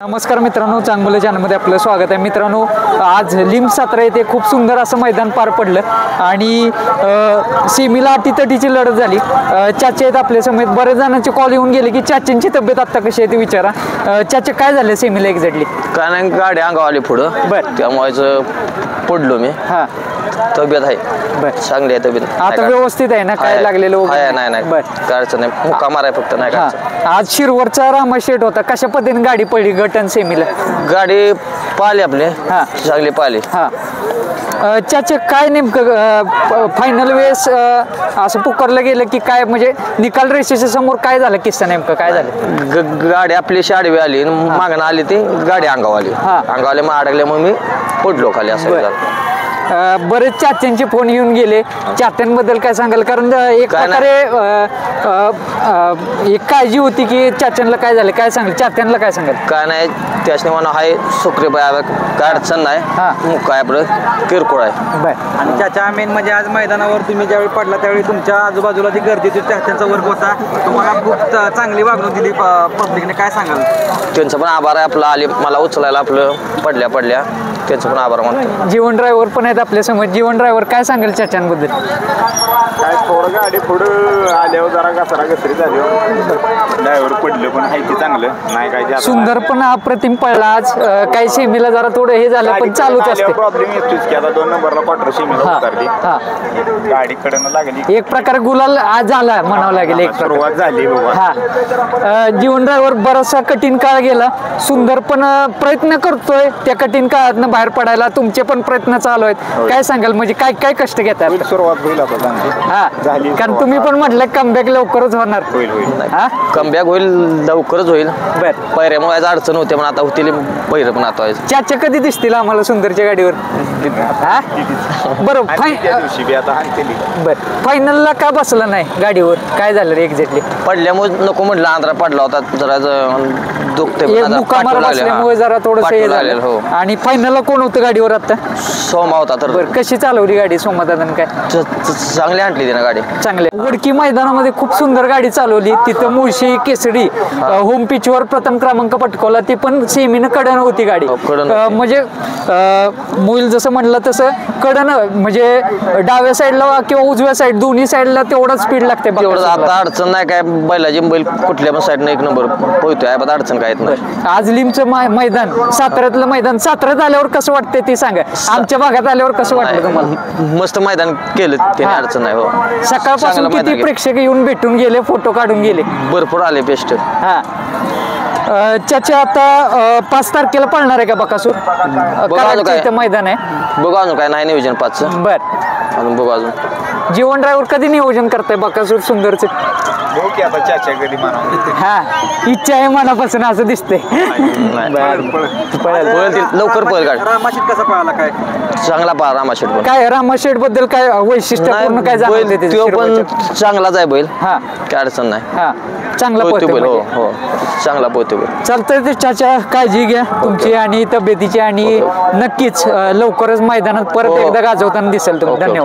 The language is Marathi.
नमस्कार मित्रांनो, चांगलं चॅनलमध्ये आपलं स्वागत आहे। मित्रांनो, आज लिंब सातारा येथे खूप सुंदर असं मैदान पार पडलं आणि सेमीला अटीतटीची लढत झाली। चाचे आहेत आपल्या समेत, बरेच जणांचे कॉल येऊन गेले की चाच्यांची तब्येत आता कशी आहे ते विचारा। चाचे काय झालं सेमीला एक्झॅक्टली? काय नाही, गाडी अंगावर आली पुढं, बरं त्यामुळे पडलो मी। हां, तब्येत आहे बरं, चांगली आहे तब्येत आता व्यवस्थित आहे ना? काय लागलेलं वगैरे? नाही नाही, बरं, काय अडचण नाही, मुक्का माराय फक्त नाही काय अडचण। आज शिरवरचा रामाशेट होता, कशा पद्धतीने गाडी पडली गटन सेमीला? गाडी पाहिली आपली, हां, चांगली पाहिली। हां, चाचा काय नेमकं फायनल वेळेस असं पुकारलं गेलं की काय, म्हणजे निकाल रेषेच्या समोर काय झालं? किस्सा नेमकं काय झालं? गाडी आपली आडवी आली, मागणं आली ती गाडी अंगावर आली, अंगावर आली, मग अडकले, मग मी पडलो खाली असं झालं। बरेच चाच्यांचे फोन येऊन गेले, चाच्यांबद्दल काय सांगाल? कारण एक प्रकारे एक काळजी होती की चाच्यांना काय झालं, काय सांगाल? चाच्यांना काय सांगाल? काय नाही, त्याच्याने म्हणा हाय सुखरे बाय, काय अडचण नाही, मुक्का आहे आपलं, किरकोळ आहे। बरं, आणि त्याच्या मेन म्हणजे आज मैदानावर तुम्ही ज्यावेळी पडला त्यावेळी तुमच्या आजूबाजूला जी गर्दी होती त्यांचा वर्ग होता, तुम्हाला खूप चांगली वागणूक दिली पब्लिकने, काय सांगाल? त्यांचं पण आभार आहे आपलं, आले मला उचलायला आपलं पडल्या त्यांचं पण आभार मानतो। जीवन ड्रायव्हर पण आहेत आपल्या समोर, जीवन ड्रायव्हर काय सांगाल चाच्यांबद्दल? काय थोडं गाडी पुढं आल्यावर जरा घसरी झाली, ड्रायव्हर पडलं, पण आहे ते चांगलं नाही काय जास्त। सुंदर पण अप्रतिम पडला आज, काही सेमीला जरा थोडं हे झालं पण चालूच असते। प्रॉब्लेम येतोच की आता 2 नंबरला क्वार्टर सेमीला उतरली, गाडी कडनं लागली, एक प्रकार गुलाल आज झाला म्हणावं लागेल, एक प्रकार सुरुवात झाली बाबा। हा, जीवन ड्रायव्हर बराचसा कठीण काळ गेला, सुंदर पण प्रयत्न करतोय त्या कठीण काळातनं बाहेर पडायला, तुमचे पण प्रयत्न चालू आहेत, काय सांगाल? म्हणजे काय काय कष्ट घेतात? सुरुवात होईल आता चांगली। हा, कारण तुम्ही पण म्हटलं कमबॅक लवकरच होणार। होईल हा, कमबॅक होईल, लवकरच होईल। बर, पैऱ्यामुळे अडचण होते, पण आता होतील पैर पण आता। चाचा कधी दिसतील आम्हाला सुंदरच्या गाडीवर? हा, बरं, त्या दिवशी बी आता आणतेली। बरं, फायनलला का बसला नाही गाडीवर? काय झालं रे एक्झॅक्टली? पडल्यामुळे नको म्हटलं, आंध्रा पडला होता, जरा दुखते मुक्कामार बसल्यामुळे जरा थोडंसं हे झालं। हो, आणि फायनलला कोण होतं गाडीवर आता? सोमा होता। तर बरं, कशी चालवली गाडी सोमादादानं? काय चांगली आणली तिने गाडी, चांगले। वडकी मैदानामध्ये खूप सुंदर गाडी चालवली, तिथं मुळशी केसरी होम पिचवर प्रथम क्रमांक पटकवला, ती पण सेमीनं कडन होती गाडी। म्हणजे मोईल जसं म्हणलं तसं कडन, म्हणजे डाव्या साईडला किंवा उजव्या साईड दोन्ही साईडला तेवढा स्पीड लागते। आता अडचण नाही काय, बैलाची बैल कुठल्या पण साईडनं 1 नंबर पोहतोय, आता अडचण काय नाही। आज लिंबचं मैदान, साताऱ्यातलं मैदान, साताऱ्यात आल्यावर कसं वाटतंय ते सांगा, आमच्या भागात आल्यावर कसं वाटलं तुम्हाला? मस्त मैदान केलं त्याने, अडचण नाही। हो, सकाळपासून किती प्रेक्षक येऊन भेटून गेले, फोटो काढून गेले? भरपूर आले बेस्ट। हा, चाचा आता 5 तारखेला पळणार आहे का बकासूर? काय मैदान आहे? बघू अजून काय नाही नियोजन 5चं। बर, अजून बघू अजून। जीवन ड्रायव्हर कधी नियोजन करताय बकासूर सुंदरचं? बघू की आता चाचा कधी म्हणा। हा, इच्छा आहे मनापासून असं दिसतंय। लवकर पळेल गाडी। रामाशीत कसा पळाला, काय चांगला पहा रामाशेठ पण। काय रामाशेठ बद्दल काय वैशिष्ट्यपूर्ण काय जाणवते ते? तो पण चांगलाच आहे बैल, हा, काय अडचण नाही। हा, चांगला पोहतो बैल, हो पळतो। हो, चांगला पोहतो बैल। चालतंय ते चाचा, काळजी घ्या तुमची आणि तब्येतीची, आणि नक्कीच लवकरच मैदानात परत एकदा गाजवताना दिसेल तुम्ही। धन्यवाद।